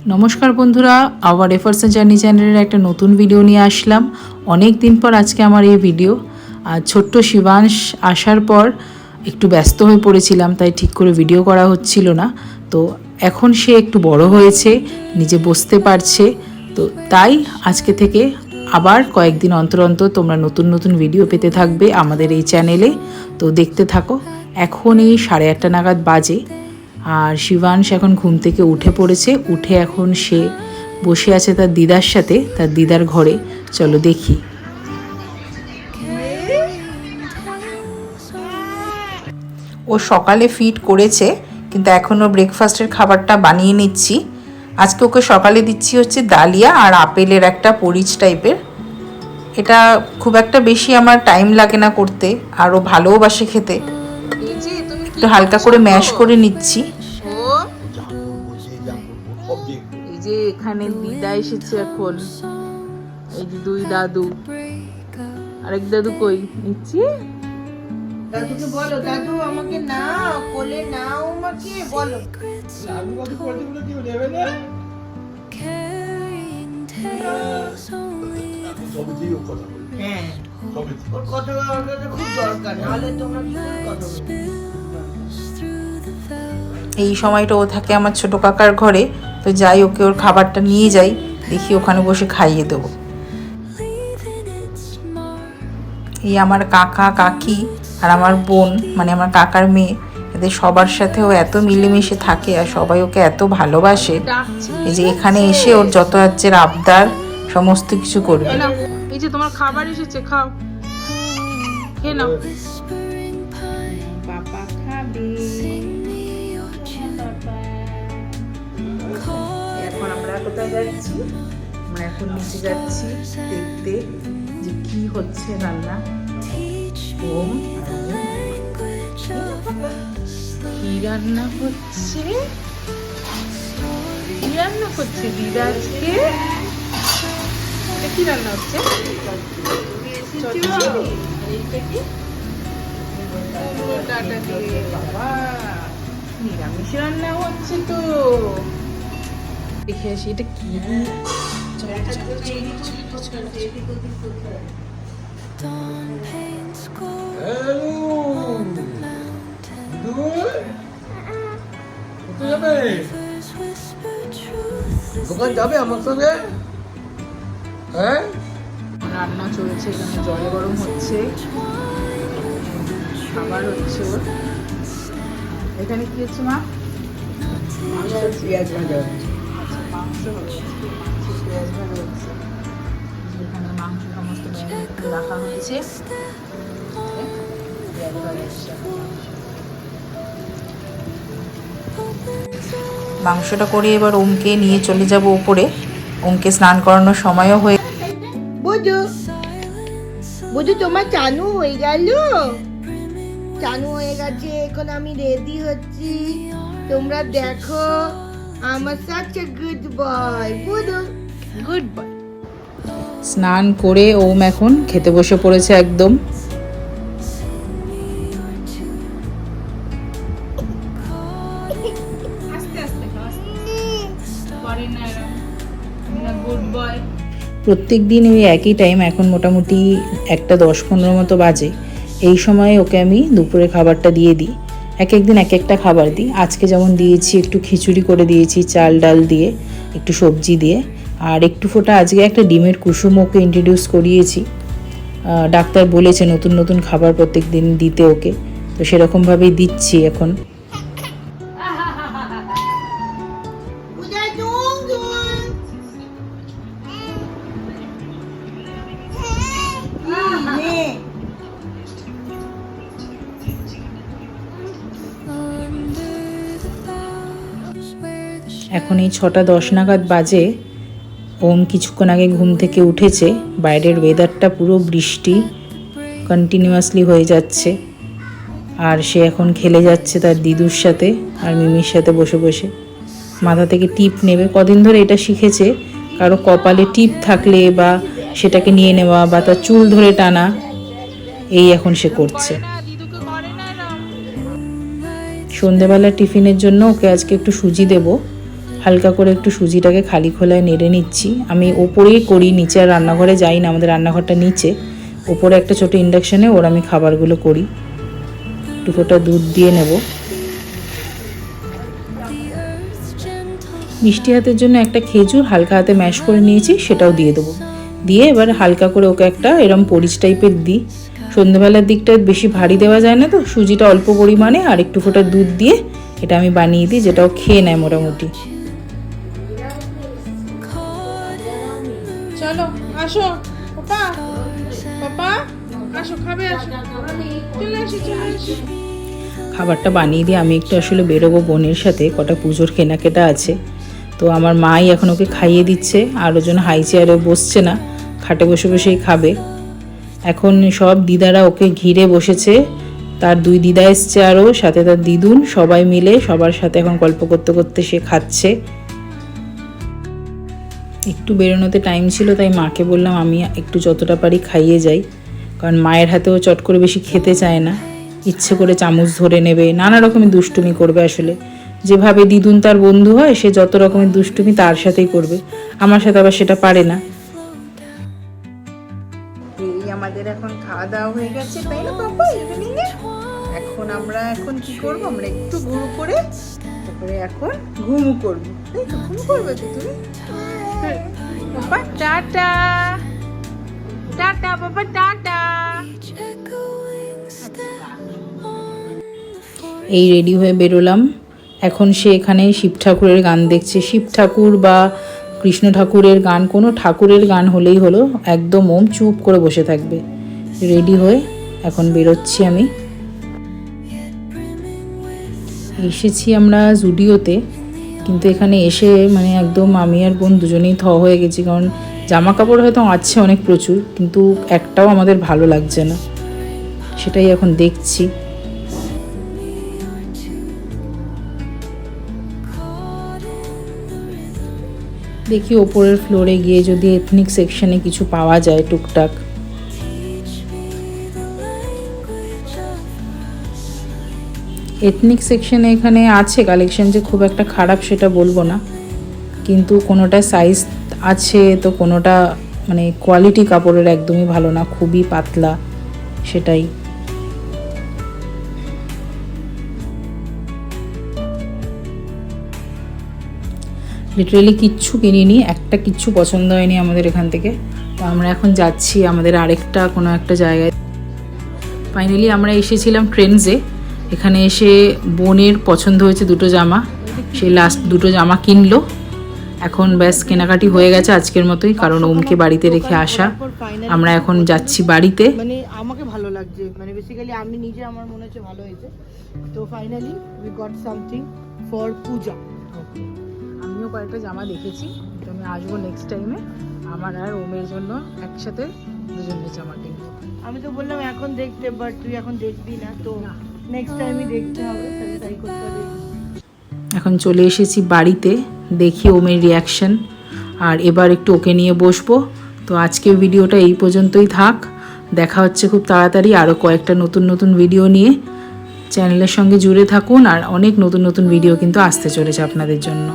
নমস্কার বন্ধুরা, hour efforts journey চ্যানেলের একটা নতুন ভিডিও নিয়ে আসলাম। অনেক দিন পর আজকে আমার এই ভিডিও। আর ছোট্ট শিবাংশ আসার পর একটু ব্যস্ত হয়ে পড়েছিলাম, তাই ঠিক করে ভিডিও করা হচ্ছিল না। তো এখন সে একটু বড় হয়েছে, নিজে বসতে পারছে, তো তাই আজকে থেকে আবার কয়েকদিন অন্তর অন্তর তোমরা নতুন নতুন ভিডিও পেতে থাকবে আমাদের এই চ্যানেলে। তো দেখতে থাকো। এখন এই 8:30 নাগাদ বাজে, আর শিবাংশ এখন ঘুম থেকে উঠে পড়েছে। উঠে এখন সে বসে আছে তার দিদার সাথে, তার দিদার ঘরে। চলো দেখি। ও সকালে ফিড করেছে, কিন্তু এখনও ব্রেকফাস্টের খাবারটা বানিয়ে নিচ্ছি। আজকে ওকে সকালে দিচ্ছি হচ্ছে ডালিয়া আর আপেলের একটা পরিচ টাইপের। এটা খুব একটা বেশি আমার টাইম লাগে না করতে, আর ও ভালোবাসে খেতে। একটু হালকা করে ম্যাশ করে নিচ্ছি। এই যে এখানে দিদা এসেছে এখন, এই যে দুই দাদু, আরেক দাদু কই নিচ্ছি। দাদুকে বলো, দাদু আমাকে নাও, কোলে নাও, আমাকে বলো। আমি কত করতে বলে কি নেবে না? সবই দিয়ে কথা বলি। হ্যাঁ, সবই ওর কথা খুব দরকার, নাহলে তোমরা কি করে কথা বলবে? এই সময়টা ও থাকে আমার ছোট কাকার ঘরে, তো যাই ওকে ওর খাবারটা নিয়ে যাই, দেখি ওখানে বসে খাইয়ে দেবো। এই আমার কাকা কাকি আর আমার বোন, মানে আমার কাকার মেয়ে, এদের সবার সাথে ও এত মিলেমিশে থাকে আর সবাই ওকে এত ভালোবাসে। এই যে এখানে এসে ওর যত রাজ্যের আবদার সমস্ত কিছু করবে। এই যে তোমার খাবার এসেছে, খাও, খেয়ে নাও। বাবা খাবে। এখন আমরা কোথায় যাচ্ছি? আমরা এখন নিচে যাচ্ছি দেখতে যে কি হচ্ছে রান্না। ওম কি রান্না হচ্ছে? কি রান্না করছে দিদা আজকে? এটা কি রান্না হচ্ছে? বাবা, নিরামিষ রান্না হচ্ছে তো। দেখে আসি এটা কি। দোকান যাবে আমার সঙ্গে? হ্যাঁ, রান্না চলছে, এখানে জল গরম হচ্ছে, খাবার হচ্ছে ওর। এখানে কি হচ্ছে মা? পেঁয়াজ ভাজা মাংস হচ্ছে, পেঁয়াজ ভাজা হচ্ছে। এখানে মাংস সমস্ত ম্যারিনেট করে রাখা হয়েছে। পেঁয়াজ ভাজা হচ্ছে। মাংসটা করে এবার ওমকে নিয়ে চলে যাব উপরে। ওমকে স্নান করানোর সময়ও হয়ে। বুঝু বুঝু, তোমার চানু হয়ে গেল? চানু হয়ে গেছে, এখন আমি রেডি হচ্ছি। তোমরা দেখো, আমার সাথে গুড বয়। বুঝু, good boy. স্নান করে ওম এখন খেতে বসে পড়েছে একদম। প্রত্যেক দিন ওই একই টাইম, এখন মোটামুটি 1:10-15 মতো বাজে। এই সময় ওকে আমি দুপুরে খাবারটা দিয়ে দিই। এক একদিন এক একটা খাবার দিই। আজকে যেমন দিয়েছি একটু খিচুড়ি করে দিয়েছি, চাল ডাল দিয়ে, একটু সবজি দিয়ে, আর একটু ফোঁটা আজকে একটা ডিমের কুসুম ওকে ইন্ট্রোডিউস করিয়েছি। ডাক্তার বলেছে নতুন নতুন খাবার প্রত্যেক দিন দিতে ওকে, তো সেরকমভাবেই দিচ্ছি এখন। এখন এই 6:10 নাগাদ বাজে। ওম কিছুক্ষণ আগে ঘুম থেকে উঠেছে। বাইরের ওয়েদারটা পুরো বৃষ্টি কন্টিনিউয়াসলি হয়ে যাচ্ছে, আর সে এখন খেলে যাচ্ছে তার দিদুর সাথে আর মিমির সাথে বসে বসে। মাথা থেকে টিপ নেবে, কদিন ধরে এটা শিখেছে। কারো কপালে টিপ থাকলে বা সেটাকে নিয়ে নেওয়া বা তার চুল ধরে টানা, এই এখন সে করছে। সন্ধেবেলা টিফিনের জন্য ওকে আজকে একটু সুজি দেবো। হালকা করে একটু সুজিটাকে খালি খোলায় নেড়ে নিচ্ছি। আমি ওপরেই করি, নিচে আর রান্নাঘরে যাই না, আমাদের রান্নাঘরটা নিচে। ওপরে একটা ছোটো ইন্ডাকশানে ওর আমি খাবারগুলো করি। একটু ফোঁটা দুধ দিয়ে নেব। মিষ্টি হাতের জন্য একটা খেজুর হালকা হাতে ম্যাশ করে নিয়েছি, সেটাও দিয়ে দেবো। দিয়ে এবার হালকা করে ওকে একটা এরম পরিচ টাইপের দিই। সন্ধ্যেবেলার দিকটা বেশি ভারী দেওয়া যায় না, তো সুজিটা অল্প পরিমাণে আর একটু ফোঁটা দুধ দিয়ে এটা আমি বানিয়ে দিই, যেটাও খেয়ে নেয় মোটামুটি। চলো আসো পাপা, পাপা আসো, খাবে আসো, চলে আসো চলে আসো। খাবারটা বানিয়ে দিয়ে আমি একটু আসলে বেরোবো বোনের সাথে, কটা পুজোর কেনাকাটা আছে। তো আমার মাই এখন ওকে খাইয়ে দিচ্ছে, আর ওর জন্য হাই চেয়ারে বসছে না, খাটে বসে বসেই খাবে। এখন সব দিদারা ওকে ঘিরে বসেছে, তার 2 দিদা এসছে আরও, সাথে তার দিদুন, সবাই মিলে সবার সাথে এখন গল্প করতে করতে সে খাচ্ছে। একটু বেরোনোতে টাইম ছিল, তাই মাকে বললাম আমি একটু যতটা পারি খাইয়ে যাই, কারণ মায়ের হাতেও চট করে বেশি খেতে চায় না, ইচ্ছে করে চামচ ধরে নেবে, নানা রকমের দুষ্টুমি করবে। আসলে যেভাবে দিদুন তার বন্ধু হয়, সে যত রকমের দুষ্টুমি তার সাথেই করবে, আমার সাথে আবার সেটা পারে না। এই আমাদের এখন খাওয়া দাওয়া হয়ে গেছে, তাই না পাপা? এখন আমরা কি করব, আমরা একটু ঘুরু করে তারপরে এখন ঘুমু করব, তাই তো? ঘুমু করবে তো তুমি পাপা? টাটা টাটা পাপা, টাটা। এই রেডি হয়ে বেরোলাম। এখন সে এখানে শিব ঠাকুরের গান দেখছে। শিব ঠাকুর বা কৃষ্ণ ঠাকুরের গান, কোনো ঠাকুরের গান হলেই হলো, একদম ওম চুপ করে বসে থাকবে। রেডি হয়ে এখন বেরোচ্ছি আমি। এসেছি আমরা জুডিওতে, কিন্তু এখানে এসে মানে একদম আমি আর বোন দুজনেই হয়ে গেছি, কারণ জামা কাপড় হয়তো আছে অনেক প্রচুর, কিন্তু একটাও আমাদের ভালো লাগছে না, সেটাই এখন দেখছি। দেখি ওপরের ফ্লোরে গিয়ে যদি এথনিক সেকশনে কিছু পাওয়া যায় টুকটাক। এথনিক সেকশনে এখানে আছে কালেকশন, যে খুব একটা খারাপ সেটা বলবো না, কিন্তু কোনোটা সাইজ আছে তো কোনোটা মানে কোয়ালিটি কাপড়ের একদমই ভালো না, খুবই পাতলা, সেটাই। লিটারেলি কিচ্ছু কিনিনি, একটা কিচ্ছু পছন্দ হয়নি আমাদের এখান থেকে। তো আমরা এখন যাচ্ছি আমাদের আরেকটা কোনো একটা জায়গায়। ফাইনালি আমরা এসেছিলাম ট্রেন্ডসে। এখানে এসে বোনের পছন্দ হয়েছে 2টো জামা, সে লাস্ট 2টো জামা কিনলো। এখন ব্যাস কেনাকাটি হয়ে গেছে আজকের মতোই, কারণ ওমকে বাড়িতে রেখে আসা। আমরা এখন যাচ্ছি বাড়িতে। মানে আমাকে ভালো লাগছে, মানে বেসিক্যালি আমি নিজে আমার মনে হচ্ছে ভালো হয়েছে। তো finally we got something for Puja. আমিও কয়েকটা জামা দেখেছি, তো আমি আসবো নেক্সট টাইমে, আমার আর ওমের জন্য একসাথে দুজনের জামা কিনবো। আমি তো বললাম এখন দেখতে, বাট তুই এখন দেখবি না, তো নেক্সট টাইমই দেখতে হবে, তাহলে তাই করতে হবে। এখন চলে এসেছি বাড়িতে, দেখি ওমের রিয়াকশন, আর এবার একটু ওকে নিয়ে বসবো। তো আজকের ভিডিওটা এই পর্যন্তই থাক, দেখা হচ্ছে খুব তাড়াতাড়ি আরও কয়েকটা নতুন নতুন ভিডিও নিয়ে। চ্যানেলের সঙ্গে জুড়ে থাকুন, আর অনেক নতুন নতুন ভিডিও কিন্তু আসতে চলেছে আপনাদের জন্য।